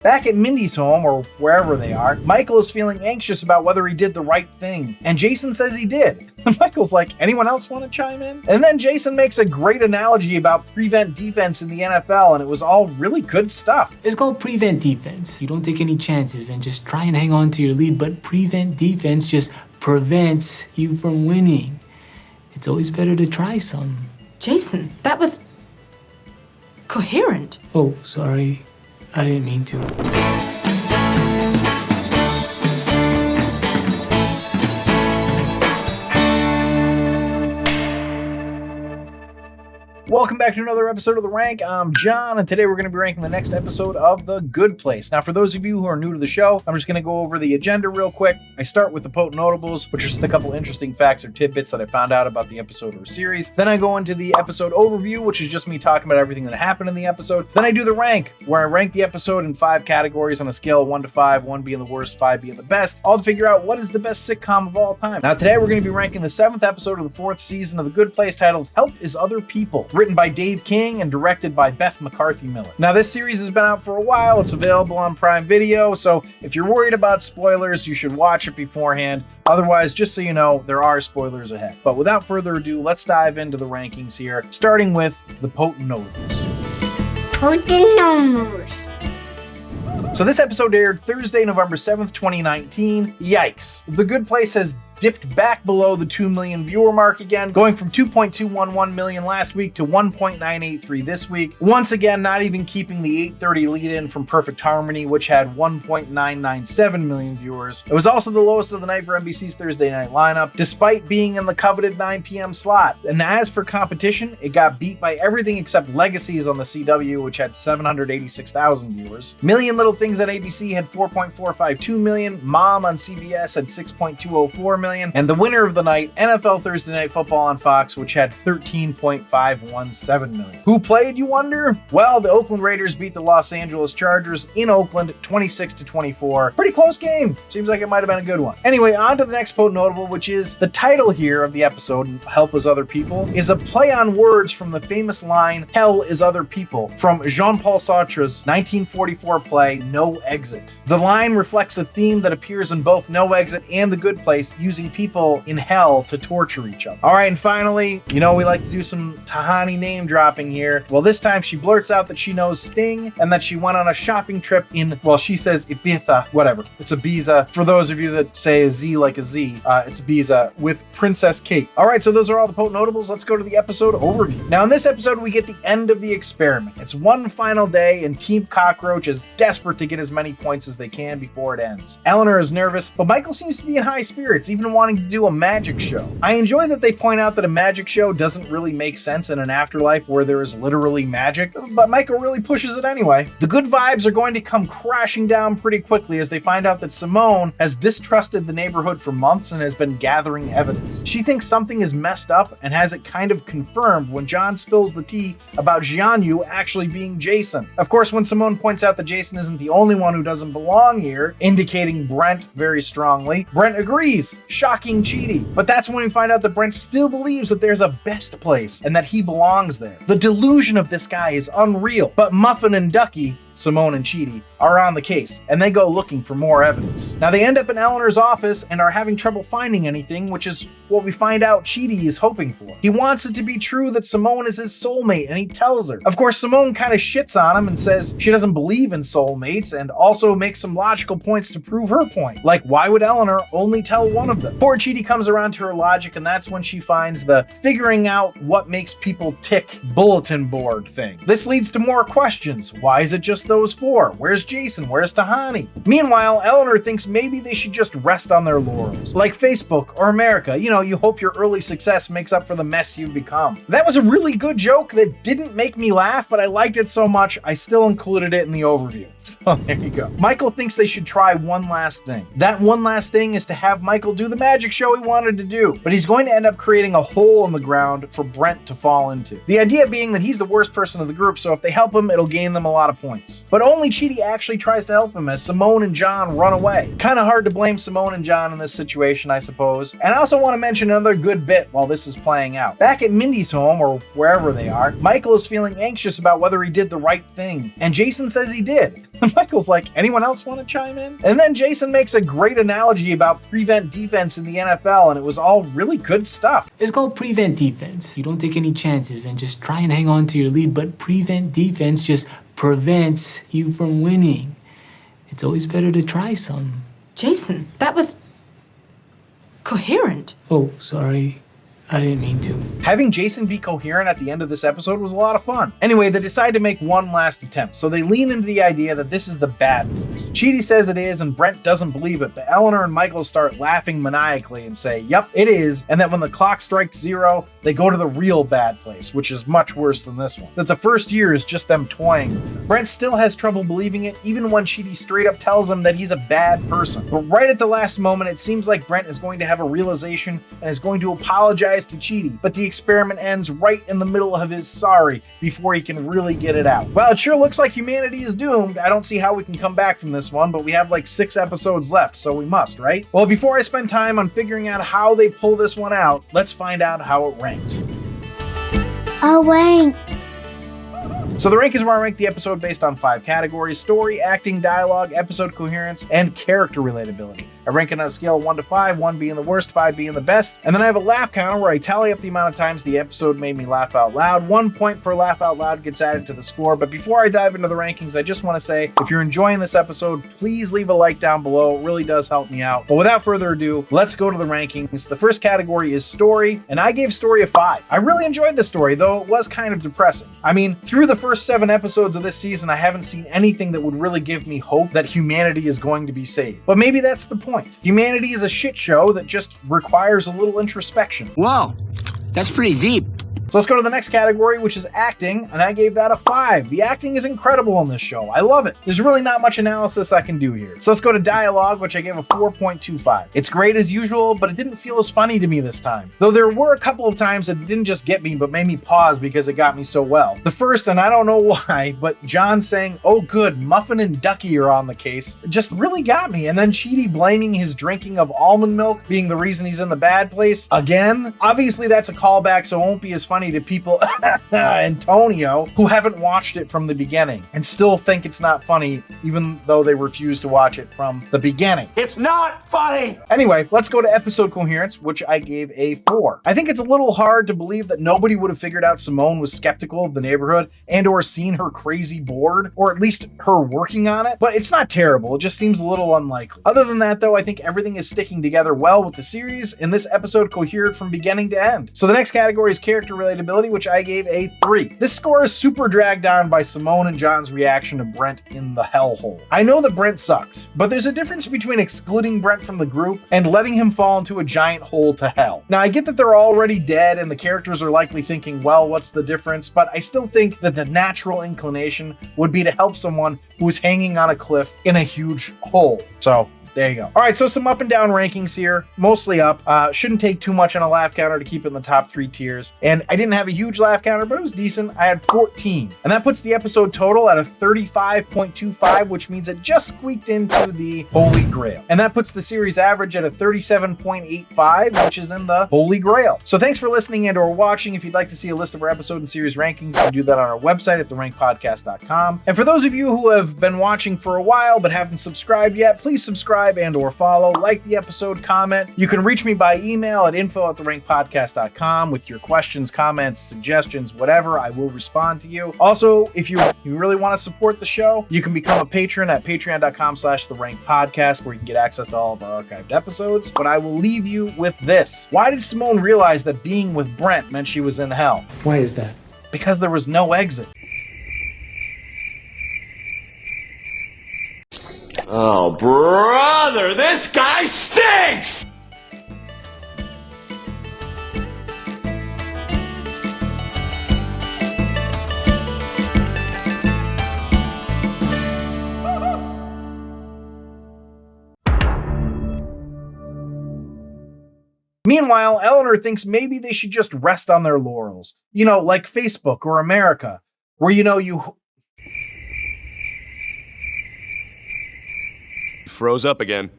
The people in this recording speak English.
Back at Mindy's home, or wherever they are, Michael is feeling anxious about whether he did the right thing, and Jason says he did. And Michael's like, anyone else want to chime in? And then Jason makes a great analogy about prevent defense in the NFL, and it was all really good stuff. It's called prevent defense. You don't take any chances and just try and hang on to your lead, but prevent defense just prevents you from winning. It's always better to try some. Jason, that was coherent. Oh, sorry. I didn't mean to. Welcome back to another episode of The Rank. I'm John, and today we're going to be ranking the next episode of The Good Place. Now, for those of you who are new to the show, I'm just going to go over the agenda real quick. I start with the potent notables, which are just a couple interesting facts or tidbits that I found out about the episode or series. Then I go into the episode overview, which is just me talking about everything that happened in the episode. Then I do the rank, where I rank the episode in 5 categories on a scale of 1 to 5, 1 being the worst, 5 being the best, all to figure out what is the best sitcom of all time. Now, today we're going to be ranking the 7th episode of the 4th season of The Good Place, titled Help is Other People, written by Dave King and directed by Beth McCarthy Miller. Now, this series has been out for a while. It's available on Prime Video, so if you're worried about spoilers, you should watch it beforehand. Otherwise, just so you know, there are spoilers ahead. But without further ado, let's dive into the rankings here, starting with the potent notables. Potent notables. So this episode aired Thursday, November 7th, 2019. Yikes. The Good Place has dipped back below the 2 million viewer mark again, going from 2.211 million last week to 1.983 this week. Once again, not even keeping the 8:30 lead-in from Perfect Harmony, which had 1.997 million viewers. It was also the lowest of the night for NBC's Thursday night lineup, despite being in the coveted 9 p.m. slot. And as for competition, it got beat by everything except Legacies on the CW, which had 786,000 viewers. Million Little Things on ABC had 4.452 million. Mom on CBS had 6.204 million. And the winner of the night, NFL Thursday Night Football on Fox, which had 13.517 million. Who played, you wonder? Well, the Oakland Raiders beat the Los Angeles Chargers in Oakland 26-24. Pretty close game. Seems like it might have been a good one. Anyway, on to the next potent notable, which is the title here of the episode, Help is Other People, is a play on words from the famous line, Hell is Other People, from Jean-Paul Sartre's 1944 play, No Exit. The line reflects a theme that appears in both No Exit and The Good Place, using people in hell to torture each other. All right, and finally, you know we like to do some Tahani name dropping here. Well, this time she blurts out that she knows Sting and that she went on a shopping trip in, well, she says Ibiza, whatever. It's Ibiza. For those of you that say a Z like a Z, it's Ibiza with Princess Kate. All right, so those are all the potent notables. Let's go to the episode overview. Now, in this episode, we get the end of the experiment. It's one final day, and Team Cockroach is desperate to get as many points as they can before it ends. Eleanor is nervous, but Michael seems to be in high spirits, even wanting to do a magic show. I enjoy that they point out that a magic show doesn't really make sense in an afterlife where there is literally magic, but Michael really pushes it anyway. The good vibes are going to come crashing down pretty quickly as they find out that Simone has distrusted the neighborhood for months and has been gathering evidence. She thinks something is messed up and has it kind of confirmed when John spills the tea about Jianyu actually being Jason. Of course, when Simone points out that Jason isn't the only one who doesn't belong here, indicating Brent very strongly, Brent agrees. Shocking Chidi. But that's when we find out that Brent still believes that there's a best place and that he belongs there. The delusion of this guy is unreal. But Muffin and Ducky, Simone and Chidi, are on the case, and they go looking for more evidence. Now, they end up in Eleanor's office and are having trouble finding anything, which is what we find out Chidi is hoping for. He wants it to be true that Simone is his soulmate, and he tells her. Of course, Simone kind of shits on him and says she doesn't believe in soulmates, and also makes some logical points to prove her point. Like, why would Eleanor only tell one of them? Poor Chidi comes around to her logic, and that's when she finds the figuring out what makes people tick bulletin board thing. This leads to more questions. Why is it just those 4? Where's Jason? Where's Tahani? Meanwhile, Eleanor thinks maybe they should just rest on their laurels. Like Facebook or America, you know, you hope your early success makes up for the mess you've become. That was a really good joke that didn't make me laugh, but I liked it so much, I still included it in the overview. So there you go. Michael thinks they should try one last thing. That one last thing is to have Michael do the magic show he wanted to do, but he's going to end up creating a hole in the ground for Brent to fall into. The idea being that he's the worst person of the group, so if they help him, it'll gain them a lot of points. But only Chidi actually tries to help him as Simone and John run away. Kind of hard to blame Simone and John in this situation, I suppose. And I also want to mention another good bit while this is playing out. Back at Mindy's home, or wherever they are, Michael is feeling anxious about whether he did the right thing, and Jason says he did. And Michael's like, anyone else want to chime in? And then Jason makes a great analogy about prevent defense in the NFL, and it was all really good stuff. It's called prevent defense. You don't take any chances and just try and hang on to your lead, but prevent defense just prevents you from winning. It's always better to try some. Jason, that was coherent. Oh, sorry. I didn't mean to. Having Jason be coherent at the end of this episode was a lot of fun. Anyway, they decide to make one last attempt, so they lean into the idea that this is the bad place. Chidi says it is, and Brent doesn't believe it, but Eleanor and Michael start laughing maniacally and say, yep, it is, and that when the clock strikes 0, they go to the real bad place, which is much worse than this one. That the first year is just them toying with it. Brent still has trouble believing it, even when Chidi straight up tells him that he's a bad person. But right at the last moment, it seems like Brent is going to have a realization and is going to apologize to Chidi, but the experiment ends right in the middle of his sorry before he can really get it out. Well, it sure looks like humanity is doomed. I don't see how we can come back from this one, but we have like 6 episodes left, so we must, right? Well, before I spend time on figuring out how they pull this one out, let's find out how it ranked. A rank. So the rank is where I rank the episode based on 5 categories: story, acting, dialogue, episode coherence, and character relatability. I rank it on a scale of 1 to 5, 1 being the worst, 5 being the best. And then I have a laugh counter where I tally up the amount of times the episode made me laugh out loud. 1 point per laugh out loud gets added to the score. But before I dive into the rankings, I just want to say, if you're enjoying this episode, please leave a like down below. It really does help me out. But without further ado, let's go to the rankings. The first category is story, and I gave story a 5. I really enjoyed the story, though it was kind of depressing. I mean, through the first 7 episodes of this season, I haven't seen anything that would really give me hope that humanity is going to be saved. But maybe that's the point. Humanity is a shit show that just requires a little introspection. Whoa, that's pretty deep. So let's go to the next category, which is acting, and I gave that a 5. The acting is incredible on this show. I love it. There's really not much analysis I can do here. So let's go to dialogue, which I gave a 4.25. It's great as usual, but it didn't feel as funny to me this time. Though there were a couple of times that didn't just get me, but made me pause because it got me so well. The first, and I don't know why, but John saying, oh good, Muffin and Ducky are on the case, just really got me. And then Chidi blaming his drinking of almond milk being the reason he's in the bad place again. Obviously that's a callback, so it won't be as funny to people Antonio who haven't watched it from the beginning and still think it's not funny even though they refuse to watch it from the beginning. It's not funny! Anyway, let's go to episode coherence, which I gave a 4. I think it's a little hard to believe that nobody would have figured out Simone was skeptical of the neighborhood and or seen her crazy board, or at least her working on it, but it's not terrible. It just seems a little unlikely. Other than that though, I think everything is sticking together well with the series, and this episode cohered from beginning to end. So the next category is character relatability, which I gave a 3. This score is super dragged down by Simone and John's reaction to Brent in the hellhole. I know that Brent sucked, but there's a difference between excluding Brent from the group and letting him fall into a giant hole to hell. Now I get that they're already dead and the characters are likely thinking, well, what's the difference? But I still think that the natural inclination would be to help someone who's hanging on a cliff in a huge hole. So there you go. All right, so some up and down rankings here, mostly up. Shouldn't take too much on a laugh counter to keep it in the top 3 tiers. And I didn't have a huge laugh counter, but it was decent. I had 14. And that puts the episode total at a 35.25, which means it just squeaked into the Holy Grail. And that puts the series average at a 37.85, which is in the Holy Grail. So thanks for listening and or watching. If you'd like to see a list of our episode and series rankings, you can do that on our website at therankpodcast.com. And for those of you who have been watching for a while but haven't subscribed yet, please subscribe and or follow, like the episode, comment. You can reach me by email at info@therankpodcast.com with your questions, comments, suggestions, whatever. I will respond to you. Also, if you really want to support the show, you can become a patron at patreon.com/therankpodcast, where you can get access to all of our archived episodes. But I will leave you with this. Why did Simone realize that being with Brent meant she was in hell? Why is that? Because there was no exit. Oh, brother, this guy stinks! Meanwhile, Eleanor thinks maybe they should just rest on their laurels. You know, like Facebook or America, where you Froze up again.